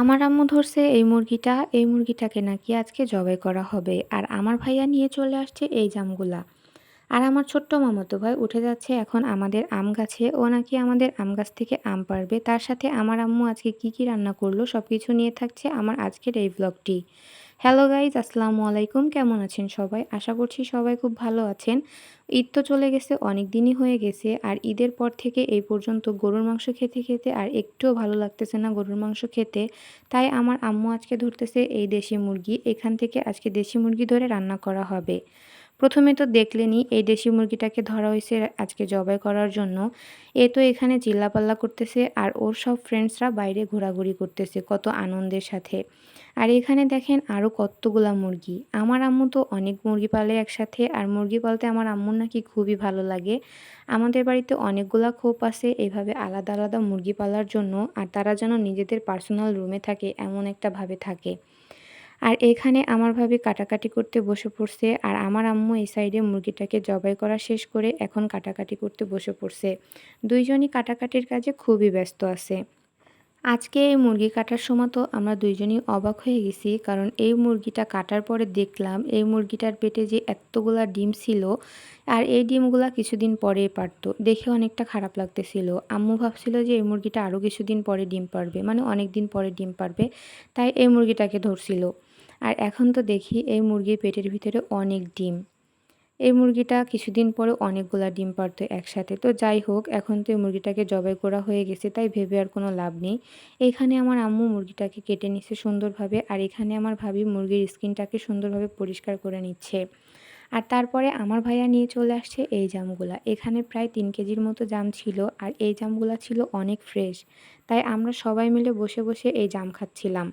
আমার আম্মু ধরছে এই মুরগিটাকে নাকি আজকে জবাই করা হবে। আর আমার ভাইয়া নিয়ে চলে আসছে এই জামগুলা। আর আমার ছোট্ট মামাতো ভাই উঠে যাচ্ছে এখন আমাদের আম গাছে। ও নাকি আমাদের আম গাছ থেকে আম পাড়বে। তার সাথে আমার আম্মু আজকে কি, কি রান্না করলো সবকিছু নিয়ে থাকছে আমার আজকের এই ভ্লগটি। হ্যালো গাইজ, আসসালামু আলাইকুম। কেমন আছেন সবাই? আশা করছি সবাই খুব ভালো আছেন। ঈদ তো চলে গেছে, অনেক দিনই হয়ে গেছে। আর ঈদের পর থেকে এই পর্যন্ত গরুর মাংস খেতে, খেতে আর একটুও ভালো লাগতেছে না গরুর মাংস খেতে। তাই আমার আম্মু আজকে ধরতেছে এই দেশি মুরগি। এখান থেকে আজকে দেশি মুরগি ধরে রান্না করা হবে। প্রথমে তো দেখলেনই এই দেশি মুরগিটাকে ধরা হয়েছে আজকে জবাই করার জন্য। এ তো এখানে চিল্লাপাল্লা করতেছে আর ওর সব ফ্রেন্ডসরা বাইরে ঘোরাঘুরি করতেছে কত আনন্দের সাথে। আর এখানে দেখেন আরও কতগুলা মুরগি। আমার আম্মু তো অনেক মুরগি পালে একসাথে, আর মুরগি পালতে আমার আম্মুর নাকি খুবই ভালো লাগে। আমাদের বাড়িতে অনেকগুলা খোপ আছে এভাবে আলাদা আলাদা মুরগি পালার জন্য, আর তারা যেন নিজেদের পার্সোনাল রুমে থাকে এমন একটা ভাবে থাকে। আর এখানে আমার ভাবি কাটাকাটি করতে বসে পড়ছে, আর আমার আম্মু এই সাইডে মুরগিটাকে জবাই করা শেষ করে এখন কাটাকাটি করতে বসে পড়ছে। দুইজনই কাটাকাটির কাজে খুবই ব্যস্ত আছে। আজকে এই মুরগি কাটার সময় তো আমরা দুইজনই অবাক হয়ে গেছি, কারণ এই মুরগিটা কাটার পরে দেখলাম এই মুরগিটার পেটে যে এতগুলা ডিম ছিল, আর এই ডিমগুলা কিছুদিন পরেই পারতো। দেখে অনেকটা খারাপ লাগতেছিল। আম্মু ভাবছিল যে এই মুরগিটা আরও কিছুদিন পরে ডিম পারবে, মানে অনেক দিন পরে ডিম পারবে, তাই এই মুরগিটাকে ধরছিল। আর এখন তো দেখি এই মুরগির পেটের ভিতরে অনেক ডিম। এই মুরগিটা কিছুদিন পরে অনেকগুলা ডিম পারতো একসাথে। তো যাই হোক, এখন তো এই মুরগিটাকে জবাই করা হয়ে গেছে, তাই ভেবে আর কোনো লাভ নেই। এইখানে আমার আম্মু মুরগিটাকে কেটে নিচ্ছে সুন্দরভাবে, আর এখানে আমার ভাবি মুরগির স্কিনটাকে সুন্দরভাবে পরিষ্কার করে নিচ্ছে। আর তারপরে আমার ভাইয়া নিয়ে চলে আসছে এই জামগুলা। এখানে প্রায় ৩ কেজির মতো জাম ছিল, আর এই জামগুলা ছিল অনেক ফ্রেশ। তাই আমরা সবাই মিলে বসে, বসে এই জাম খাচ্ছিলাম।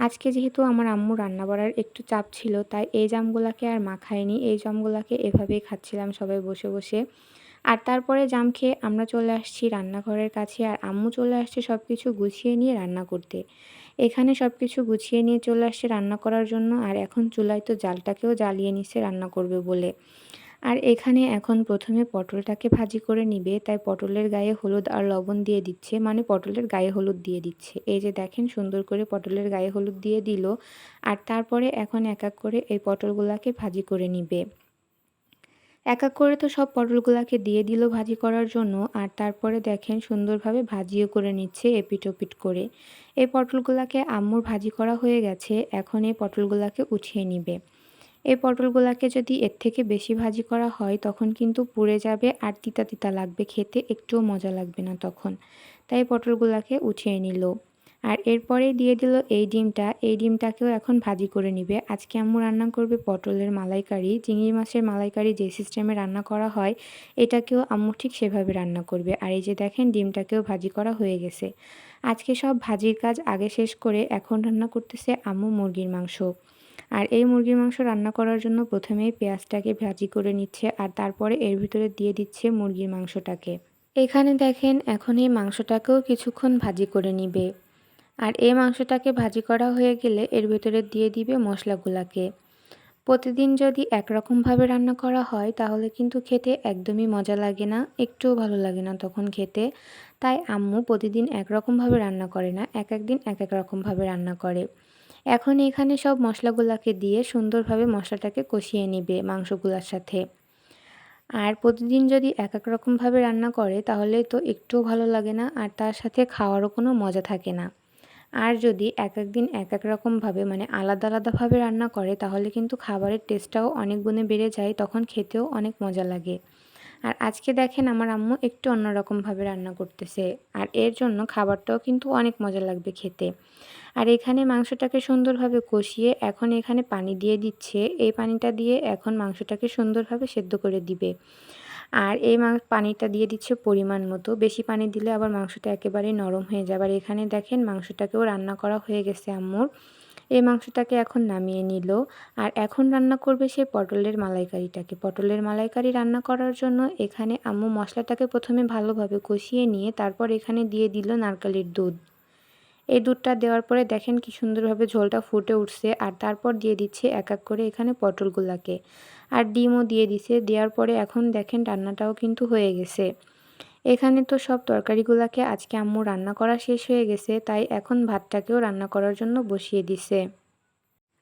আজকে যেহেতু আমার আম্মু রান্না বাড়ার একটু চাপ ছিল, তাই এই জামগুলাকে আর মাখাইনি। এই জামগুলাকে এভাবেই খাচ্ছিলাম সবাই বসে, বসে। আর তারপরে জাম খেয়ে আমরা চলে আসছি রান্নাঘরের কাছে, আর আম্মু চলে আসছে সবকিছু গুছিয়ে নিয়ে রান্না করতে। এখানে সবকিছু গুছিয়ে নিয়ে চলে আসছে রান্না করার জন্য, আর এখন চুলায় তো জালটাকেও জ্বালিয়ে নিচ্ছে রান্না করবে বলে। আর এখানে এখন প্রথমে পটলটাকে ভাজি করে নিবে, তাই পটলের গায়ে হলুদ আর লবণ দিয়ে দিচ্ছে, মানে পটলের গায়ে হলুদ দিয়ে দিচ্ছে। এই যে দেখেন সুন্দর করে পটলের গায়ে হলুদ দিয়ে দিল। আর তারপরে এখন এক এক করে এই পটলগুলাকে ভাজি করে নিবে। এক এক করে তো সব পটলগুলাকে দিয়ে দিল ভাজি করার জন্য, আর তারপরে দেখেন সুন্দরভাবে ভাজিও করে নিচ্ছে এপিট ওপিট করে। এই পটলগুলাকে আম্মুর ভাজি করা হয়ে গেছে, এখন এই পটলগুলাকে উঠিয়ে নিবে। এই পটলগুলাকে যদি এর থেকে বেশি ভাজি করা হয় তখন কিন্তু পুড়ে যাবে আর তিতা তিতা লাগবে খেতে, একটুও মজা লাগবে না তখন। তাই পটলগুলাকে উঠিয়ে নিল। আর এরপরে দিয়ে দিল এই ডিমটা। এই ডিমটাকেও এখন ভাজি করে নিবে। আজকে আম্মু রান্না করবে পটলের মালাইকারি। চিংড়ি মাছের মালাইকারি যে সিস্টেমে রান্না করা হয়, এটাকেও আম্মু ঠিক সেভাবে রান্না করবে। আর এই যে দেখেন ডিমটাকেও ভাজি করা হয়ে গেছে। আজকে সব ভাজির কাজ আগে শেষ করে এখন রান্না করতেছে আম্মু মুরগির মাংস। আর এই মুরগির মাংস রান্না করার জন্য প্রথমেই পেঁয়াজটাকে ভাজি করে নিচ্ছে, আর তারপরে এর ভিতরে দিয়ে দিচ্ছে মুরগির মাংসটাকে। এখানে দেখেন এখন এই মাংসটাকেও কিছুক্ষণ ভাজি করে নিবে। আর এই মাংসটাকে ভাজি করা হয়ে গেলে এর ভিতরে দিয়ে দিবে মশলাগুলাকে। প্রতিদিন যদি একরকমভাবে রান্না করা হয় তাহলে কিন্তু খেতে একদমই মজা লাগে না, একটুও ভালো লাগে না তখন খেতে। তাই আম্মু প্রতিদিন একরকমভাবে রান্না করে না, এক এক দিন এক এক রকমভাবে রান্না করে। এখন এখানে সব মশলাগুলাকে দিয়ে সুন্দরভাবে মশলাটাকে কষিয়ে নিবে মাংসগুলার সাথে। আর প্রতিদিন যদি এক এক রকমভাবে রান্না করে তাহলে তো একটুও ভালো লাগে না, আর তার সাথে খাওয়ারও কোনো মজা থাকে না। আর যদি এক এক দিন এক এক রকমভাবে মানে আলাদা আলাদাভাবে রান্না করে তাহলে কিন্তু খাবারের টেস্টটাও অনেক গুণে বেড়ে যায়, তখন খেতেও অনেক মজা লাগে। আর আজকে দেখেন আমার আম্মু একটু অন্যরকমভাবে রান্না করতেছে, আর এর জন্য খাবারটাও কিন্তু অনেক মজা লাগবে খেতে। আর এখানে মাংসটাকে সুন্দরভাবে কষিয়ে এখন এখানে পানি দিয়ে দিচ্ছে। এই পানিটা দিয়ে এখন মাংসটাকে সুন্দরভাবে সেদ্ধ করে দিবে। আর এই পানিটা দিয়ে দিচ্ছে পরিমাণ মতো। বেশি পানি দিলে আবার মাংসটা একেবারেই নরম হয়ে যাবে। আর এখানে দেখেন মাংসটাকেও রান্না করা হয়ে গেছে আম্মুর। এই মাংসটাকে এখন নামিয়ে নিল। আর এখন রান্না করবে সে পটলের মালাইকারিটাকে। পটলের মালাইকারি রান্না করার জন্য এখানে আম্মু মশলাটাকে প্রথমে ভালোভাবে কষিয়ে নিয়ে তারপর এখানে দিয়ে দিল নারকেলের দুধ। এই দুধটা দেওয়ার পরে দেখেন কি সুন্দরভাবে ঝোলটা ফুটে উঠছে, আর তারপর দিয়ে দিচ্ছে এক এক করে এখানে পটলগুলাকে। আর ডিমও দিয়ে দিছে। দেওয়ার পরে এখন দেখেন রান্নাটাও কিন্তু হয়ে গেছে। এখানে তো সব তরকারিগুলাকে আজকে আম্মু রান্না করা শেষ হয়ে গেছে, তাই এখন ভাতটাকেও রান্না করার জন্য বসিয়ে দিছে।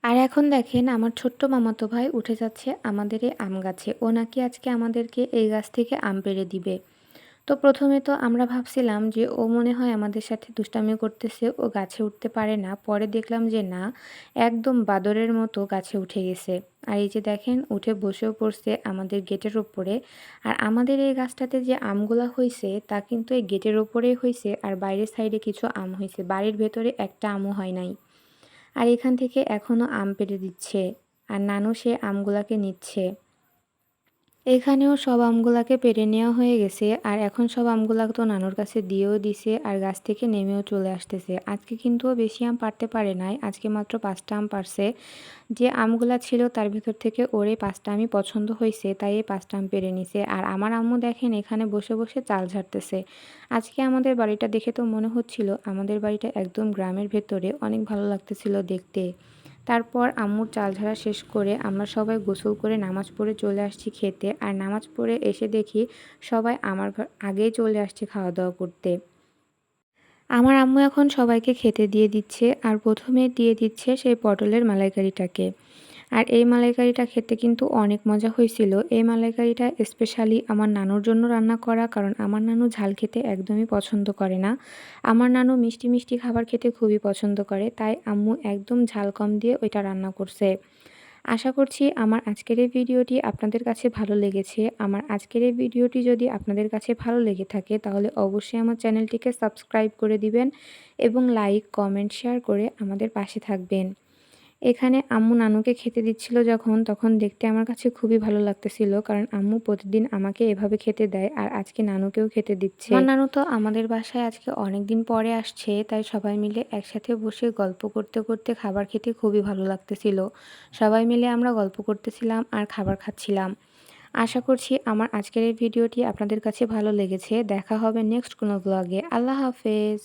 আর এখন দেখেন আমার ছোট্ট মামাতো ভাই উঠে যাচ্ছে আমাদের এই আম গাছে। ও নাকি আজকে আমাদেরকে এই গাছ থেকে আম পেড়ে দিবে। তো প্রথমে তো আমরা ভাবছিলাম যে ও মনে হয় আমাদের সাথে দুষ্টামি করতেছে, ও গাছে উঠতে পারে না। পরে দেখলাম যে না, একদম বাদরের মতো গাছে উঠে গেছে। আর এই যে দেখেন উঠে বসেও পড়ছে আমাদের গেটের ওপরে। আর আমাদের এই গাছটাতে যে আমগুলা হইছে তা কিন্তু এই গেটের ওপরেই হইছে, আর বাইরের সাইডে কিছু আম হইছে, বাড়ির ভেতরে একটা আমও হয় নাই। আর এখান থেকে এখনও আম পেড়ে দিচ্ছে, আর নানু সে আমগুলাকে নিচ্ছে। এখানেও সব আমগুলাকে পেড়ে নেওয়া হয়ে গেছে, আর এখন সব আমগুলা তো নানুর কাছে দিয়েও দিছে, আর গাছ থেকে নেমেও চলে আসতেছে। আজকে কিন্তু ও বেশি আম পাড়তে পারে নাই, আজকে মাত্র 5টা আম পারছে। যে আমগুলা ছিল তার ভেতর থেকে ওর এই 5টা আমই পছন্দ হয়েছে, তাই এই 5টা আম পেড়ে নিছে। আর আমার আম্মু দেখেন এখানে বসে বসে চাল ঝাড়তেছে। আজকে আমাদের বাড়িটা দেখে তো মনে হচ্ছিল আমাদের বাড়িটা একদম গ্রামের ভেতরে, অনেক ভালো লাগতেছিল দেখতে। তারপর আম্মুর চাল ঝাড়া শেষ করে আমরা সবাই গোসল করে নামাজ পড়ে চলে আসছি খেতে। আর নামাজ পড়ে এসে দেখি সবাই আমার আগেই চলে আসছে খাওয়া দাওয়া করতে। আমার আম্মু এখন সবাইকে খেতে দিয়ে দিচ্ছে, আর প্রথমে দিয়ে দিচ্ছে সেই পটলের মালাইকারিটাকে। আর এই মালাইকারিটা খেতে কিন্তু অনেক মজা হয়েছিল। এই মালাইকারিটা স্পেশালি আমার নানুর জন্য রান্না করা, কারণ আমার নানু ঝাল খেতে একদমই পছন্দ করে না। আমার নানু মিষ্টি মিষ্টি খাবার খেতে খুবই পছন্দ করে, তাই আম্মু একদম ঝাল কম দিয়ে ওইটা রান্না করছে। আশা করছি আমার আজকের এই ভিডিওটি আপনাদের কাছে ভালো লেগেছে। আমার আজকের এই ভিডিওটি যদি আপনাদের কাছে ভালো লেগে থাকে তাহলে অবশ্যই আমার চ্যানেলটিকে সাবস্ক্রাইব করে দিবেন এবং লাইক, কমেন্ট, শেয়ার করে আমাদের পাশে থাকবেন। এখানে আম্মু নানুকে খেতে দিচ্ছিল যখন, তখন দেখতে আমার কাছে খুবই ভালো লাগতেছিল, কারণ আম্মু প্রতিদিন আমাকে এভাবে খেতে দেয়, আর আজকে নানুকেও খেতে দিচ্ছে। আমার নানু তো আমাদের বাসায় আজকে অনেক দিন পরে আসছে, তাই সবাই মিলে একসাথে বসে গল্প করতে করতে খাবার খেতে খুবই ভালো লাগতেছিল। সবাই মিলে আমরা গল্প করতেছিলাম আর খাবার খাচ্ছিলাম। আশা করছি আমার আজকের এই ভিডিওটি আপনাদের কাছে ভালো লেগেছে। দেখা হবে নেক্সট কোনো ব্লগে। আল্লাহ হাফেজ।